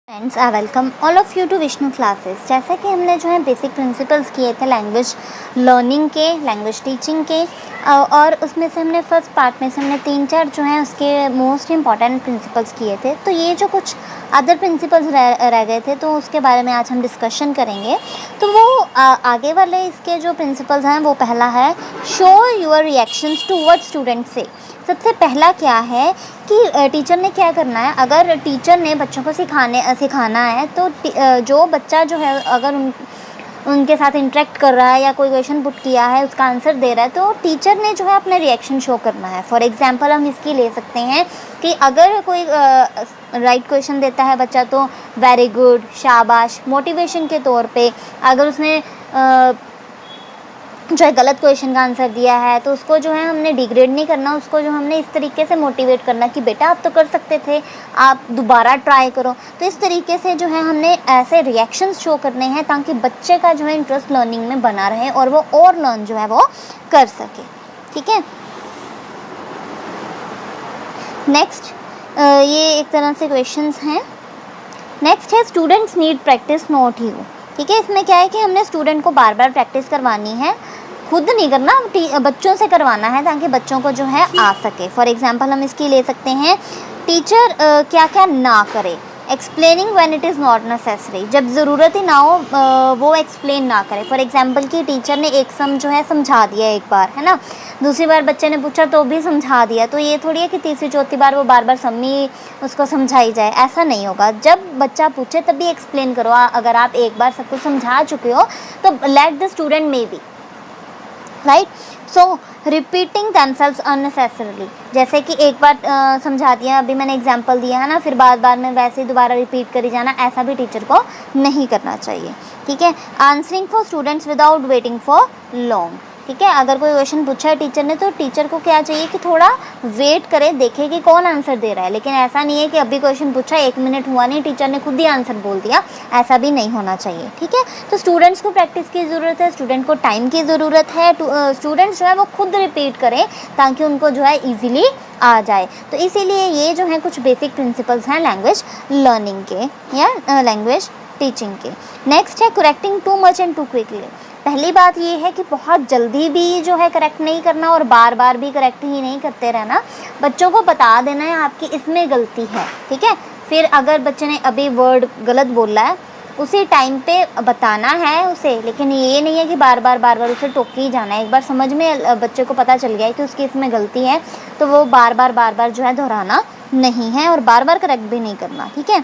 Friends, I welcome all of you to Vishnu classes. जैसा कि हमने जो है बेसिक प्रिंसिपल्स किए थे लैंग्वेज लर्निंग के, लैंग्वेज टीचिंग के, और उसमें से हमने फर्स्ट पार्ट में से हमने 3-4 जो हैं उसके मोस्ट इम्पॉर्टेंट प्रिंसिपल्स किए थे। तो ये जो कुछ अदर प्रिंसिपल्स रह गए थे तो उसके बारे में आज हम डिस्कशन करेंगे। तो वो आगे वाले इसके जो प्रिंसिपल्स हैं वो पहला है show your reactions to what student से। सबसे पहला क्या है कि टीचर ने क्या करना है, अगर टीचर ने बच्चों को सिखाना है तो जो बच्चा जो है अगर उनके साथ इंटरेक्ट कर रहा है या कोई क्वेश्चन पुट किया है उसका आंसर दे रहा है तो टीचर ने जो है अपना रिएक्शन शो करना है। फॉर एग्जांपल हम इसकी ले सकते हैं कि अगर कोई राइट क्वेश्चन देता है बच्चा तो वेरी गुड, शाबाश, मोटिवेशन के तौर पे। अगर उसने जो है गलत क्वेश्चन का आंसर दिया है तो उसको जो है हमने डिग्रेड नहीं करना, उसको जो हमने इस तरीके से मोटिवेट करना कि बेटा आप तो कर सकते थे, आप दोबारा ट्राई करो। तो इस तरीके से जो है हमने ऐसे रिएक्शंस शो करने हैं ताकि बच्चे का जो है इंटरेस्ट लर्निंग में बना रहे और वो और लर्न जो है वो कर सके। ठीक है, नेक्स्ट ये एक तरह से क्वेश्चंस हैं। नेक्स्ट है students need practice not you. ठीक है, इसमें क्या है कि हमने स्टूडेंट को बार बार प्रैक्टिस करवानी है, खुद नहीं करना, बच्चों से करवाना है ताकि बच्चों को जो है आ सके। फॉर एग्जांपल हम इसकी ले सकते हैं टीचर क्या क्या ना करे। Explaining when it is not necessary, जब ज़रूरत ही ना हो वो एक्सप्लेन ना करे। फॉर एग्जांपल कि टीचर ने एक सम जो है समझा दिया एक बार, है ना, दूसरी बार बच्चे ने पूछा तो भी समझा दिया, तो ये थोड़ी है कि तीसरी चौथी बार वो बार बार सम ही उसको समझाई जाए, ऐसा नहीं होगा। जब बच्चा पूछे तभी एक्सप्लेन करो। अगर आप एक बार सब कुछ समझा चुके हो तो let the student may be right. So repeating themselves unnecessarily, जैसे कि एक बार समझा दिया, अभी मैंने एग्जांपल दिया है ना, फिर बार में वैसे ही दोबारा रिपीट करी जाना, ऐसा भी टीचर को नहीं करना चाहिए। ठीक है, answering for students without waiting for long. ठीक है, अगर कोई क्वेश्चन पूछा है टीचर ने तो टीचर को क्या चाहिए कि थोड़ा वेट करे, देखे कि कौन आंसर दे रहा है। लेकिन ऐसा नहीं है कि अभी क्वेश्चन पूछा 1 मिनट हुआ नहीं, टीचर ने खुद ही आंसर बोल दिया, ऐसा भी नहीं होना चाहिए। ठीक है, तो स्टूडेंट्स को प्रैक्टिस की ज़रूरत है, स्टूडेंट को टाइम की ज़रूरत है। स्टूडेंट्स जो है वो खुद रिपीट करें ताकि उनको जो है ईजिली आ जाए। तो इसीलिए ये जो है कुछ बेसिक प्रिंसिपल्स हैं लैंग्वेज लर्निंग के या लैंग्वेज टीचिंग के। नेक्स्ट है correcting too much and too quickly. पहली बात ये है कि बहुत जल्दी भी जो है करेक्ट नहीं करना और बार बार भी करेक्ट ही नहीं करते रहना। बच्चों को बता देना है आपकी इसमें गलती है। ठीक है, फिर अगर बच्चे ने अभी वर्ड गलत बोला है उसी टाइम पे बताना है उसे, लेकिन ये नहीं है कि बार बार उसे टोक ही जाना है। एक बार समझ में बच्चे को पता चल गया है कि उसकी इसमें गलती है तो वो बार बार जो है दोहराना नहीं है और बार बार करेक्ट भी नहीं करना। ठीक है,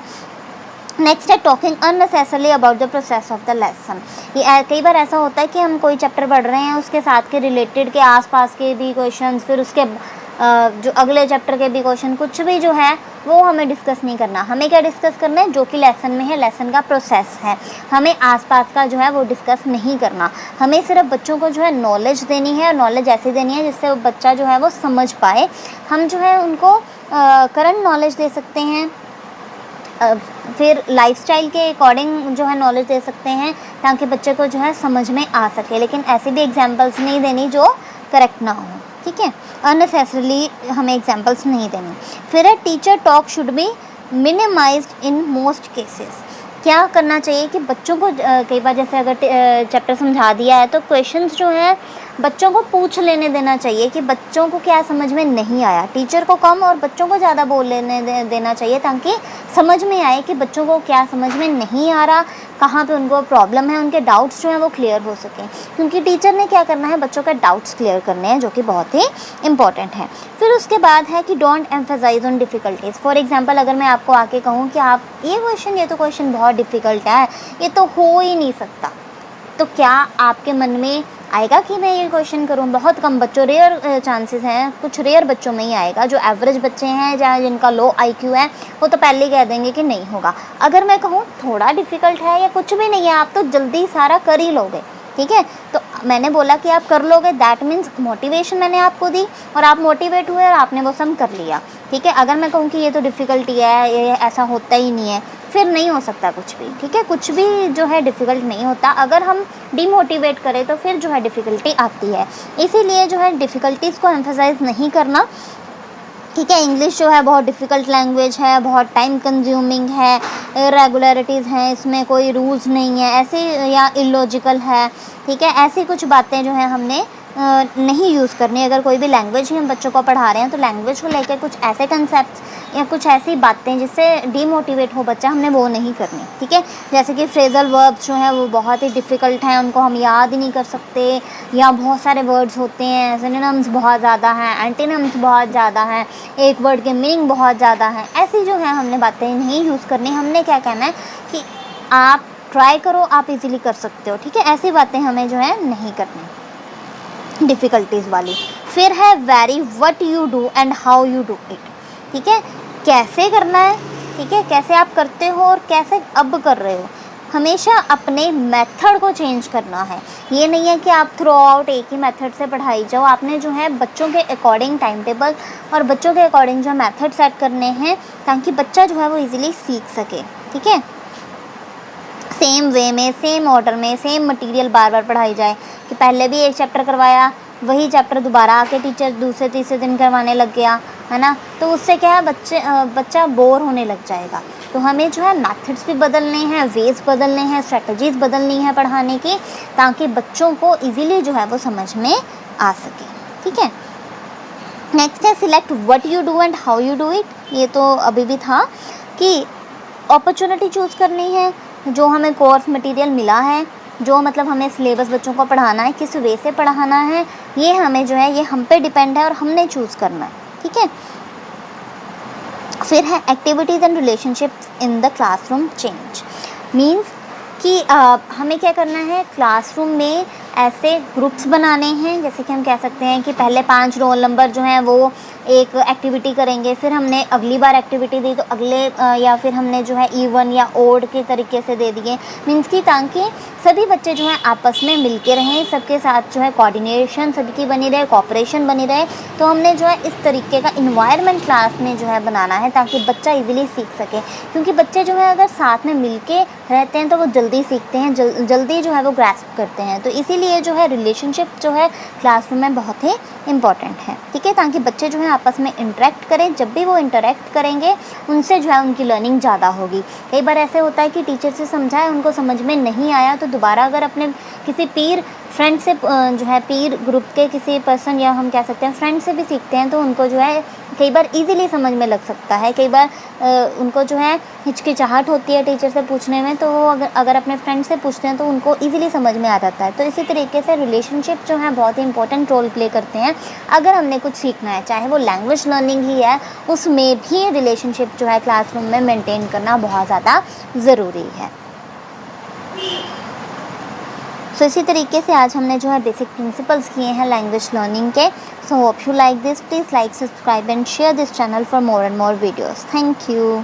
नेक्स्ट है talking unnecessarily about the process of the lesson. ये कई बार ऐसा होता है कि हम कोई चैप्टर पढ़ रहे हैं, उसके साथ के रिलेटेड के आसपास के भी क्वेश्चन, फिर उसके जो अगले चैप्टर के भी क्वेश्चन, कुछ भी जो है वो हमें डिस्कस नहीं करना। हमें क्या डिस्कस करना है, जो कि लेसन में है, लेसन का प्रोसेस है। हमें आसपास का जो है वो डिस्कस नहीं करना। हमें सिर्फ बच्चों को जो है नॉलेज देनी है और नॉलेज ऐसी देनी है जिससे वो बच्चा जो है वो समझ पाए। हम जो है उनको करंट नॉलेज दे सकते हैं, फिर लाइफस्टाइल के अकॉर्डिंग जो है नॉलेज दे सकते हैं ताकि बच्चे को जो है समझ में आ सके। लेकिन ऐसे भी एग्जांपल्स नहीं देनी जो करेक्ट ना हो। ठीक है, अननेसेसरली हमें एग्जांपल्स नहीं देनी। फिर है teacher talk should be minimised in most cases. क्या करना चाहिए कि बच्चों को कई बार जैसे अगर चैप्टर समझा दिया है तो क्वेश्चंस जो हैं बच्चों को पूछ लेने देना चाहिए कि बच्चों को क्या समझ में नहीं आया। टीचर को कम और बच्चों को ज़्यादा बोल लेने देना चाहिए ताकि समझ में आए कि बच्चों को क्या समझ में नहीं आ रहा, कहाँ पे उनको प्रॉब्लम है, उनके डाउट्स जो हैं वो क्लियर हो सकें। क्योंकि टीचर ने क्या करना है, बच्चों के डाउट्स क्लियर करने हैं, जो कि बहुत ही इंपॉर्टेंट है। फिर उसके बाद है कि don't emphasise on difficulties. For example अगर मैं आपको आके कहूँ कि आप ये तो क्वेश्चन बहुत डिफ़िकल्ट है, ये तो हो ही नहीं सकता, तो क्या आपके मन में आएगा कि मैं ये क्वेश्चन करूँ? बहुत कम बच्चों, रेयर चांसेस हैं, कुछ रेयर बच्चों में ही आएगा। जो एवरेज बच्चे हैं या जिनका लो आईक्यू है वो तो पहले ही कह देंगे कि नहीं होगा। अगर मैं कहूँ थोड़ा डिफ़िकल्ट है या कुछ भी नहीं है, आप तो जल्दी सारा कर ही लोगे। ठीक है, तो मैंने बोला कि आप कर लोगे, दैट मीन्स मोटिवेशन मैंने आपको दी और आप मोटिवेट हुए और आपने वो सम कर लिया। ठीक है, अगर मैं कहूँ कि ये तो डिफ़िकल्टी है, ये ऐसा होता ही नहीं है, फिर नहीं हो सकता कुछ भी। ठीक है, कुछ भी जो है डिफ़िकल्ट नहीं होता। अगर हम डिमोटिवेट करें तो फिर जो है डिफ़िकल्टी आती है। इसीलिए जो है डिफ़िकल्टीज़ को एम्फेसाइज नहीं करना ठीक है। इंग्लिश जो है बहुत डिफ़िकल्ट लैंग्वेज है, बहुत टाइम कंज्यूमिंग है, इरेगुलरिटीज़ हैं, इसमें कोई रूल्स नहीं है ऐसे, या इलॉजिकल है, ठीक है। ऐसी कुछ बातें जो है हमने नहीं यूज़ करनी। अगर कोई भी लैंग्वेज ही हम बच्चों को पढ़ा रहे हैं तो लैंग्वेज को लेकर कुछ ऐसे कंसेप्ट या कुछ ऐसी बातें जिससे डीमोटिवेट हो बच्चा, हमने वो नहीं करनी, ठीक है। जैसे कि फ्रेजल वर्ब्स जो हैं वो बहुत ही डिफ़िकल्ट हैं, उनको हम याद ही नहीं कर सकते, या बहुत सारे वर्ड्स होते हैं, सिनोनिम्स बहुत ज़्यादा हैं, एंटीनिम्स बहुत ज़्यादा हैं, एक वर्ड के मीनिंग बहुत ज़्यादा हैं, ऐसी जो है हमने बातें नहीं यूज़ करनी। हमने क्या कहना है कि आप ट्राई करो, आप इजीली कर सकते हो, ठीक है। ऐसी बातें हमें जो है नहीं करनी डिफ़िकल्टीज़ वाली। फिर है very, what you do and how you do it, ठीक है। कैसे करना है, ठीक है, कैसे आप करते हो और कैसे अब कर रहे हो। हमेशा अपने मेथड को चेंज करना है। ये नहीं है कि आप थ्रू आउट एक ही मेथड से पढ़ाई जाओ। आपने जो है बच्चों के अकॉर्डिंग टाइम टेबल और बच्चों के अकॉर्डिंग जो मेथड सेट करने हैं, ताकि बच्चा जो है वो इजीली सीख सके, ठीक है। सेम वे में, सेम ऑर्डर में, सेम मटेरियल बार बार पढ़ाई जाए, कि पहले भी एक चैप्टर करवाया, वही चैप्टर दोबारा आके टीचर दूसरे तीसरे दिन करवाने लग गया, है ना, तो उससे क्या है बच्चा बोर होने लग जाएगा। तो हमें जो है मेथड्स भी बदलने हैं, वेज बदलने हैं, स्ट्रेटजीज बदलनी है पढ़ाने की, ताकि बच्चों को इजीली जो है वो समझ में आ सके, ठीक है। नेक्स्ट है select what you do and how you do it. ये तो अभी भी था कि अपॉर्चुनिटी चूज़ करनी है। जो हमें कोर्स मटेरियल मिला है, जो मतलब हमें सिलेबस बच्चों को पढ़ाना है, किस वे से पढ़ाना है, ये हमें जो है ये हम पे डिपेंड है और हमने चूज़ करना है, ठीक है। फिर है activities and relationships in the classroom change. Means कि हमें क्या करना है, क्लासरूम में ऐसे ग्रुप्स बनाने हैं, जैसे कि हम कह सकते हैं कि पहले 5 रोल नंबर जो हैं वो एक एक्टिविटी करेंगे, फिर हमने अगली बार एक्टिविटी दी तो अगले या फिर हमने जो है इवन या ओड के तरीके से दे दिए। मीन्स कि ताकि सभी बच्चे जो हैं आपस में मिल के रहें, सबके साथ जो है कोऑर्डिनेशन सबकी की बनी रहे, कोऑपरेशन बनी रहे। तो हमने जो है इस तरीके का इन्वायरमेंट क्लास में जो है बनाना है, ताकि बच्चा इजीली सीख सके। क्योंकि बच्चे जो है अगर साथ में मिल के रहते हैं तो वो जल्दी सीखते हैं, जल्दी जो है वो ग्रैस्प करते हैं। तो इसीलिए जो है रिलेशनशिप जो है क्लासरूम में बहुत ही इम्पॉर्टेंट है, ठीक है, ताकि बच्चे जो है आपस में इंटरेक्ट करें। जब भी वो इंटरेक्ट करेंगे उनसे जो है उनकी लर्निंग ज़्यादा होगी। कई बार ऐसे होता है कि टीचर से समझाए, उनको समझ में नहीं आया, तो दोबारा अगर अपने किसी पीर फ्रेंड से जो है पीर ग्रुप के किसी पर्सन या हम कह सकते हैं फ्रेंड से भी सीखते हैं, तो उनको जो है कई बार इजीली समझ में लग सकता है। कई बार उनको जो है हिचकिचाहट होती है टीचर से पूछने में, तो वो अगर अपने फ्रेंड से पूछते हैं तो उनको इजीली समझ में आ जाता है। तो इसी तरीके से रिलेशनशिप जो है बहुत ही इंपॉर्टेंट रोल प्ले करते हैं। अगर हमने कुछ सीखना है, चाहे वो लैंग्वेज लर्निंग ही है, उसमें भी रिलेशनशिप जो है क्लासरूम में मेंटेन करना बहुत ज़्यादा ज़रूरी है। सो इसी तरीके से आज हमने जो है बेसिक प्रिंसिपल्स किए हैं लैंग्वेज लर्निंग के। So hope you like this, please like, subscribe and share this channel for more and more videos. Thank you.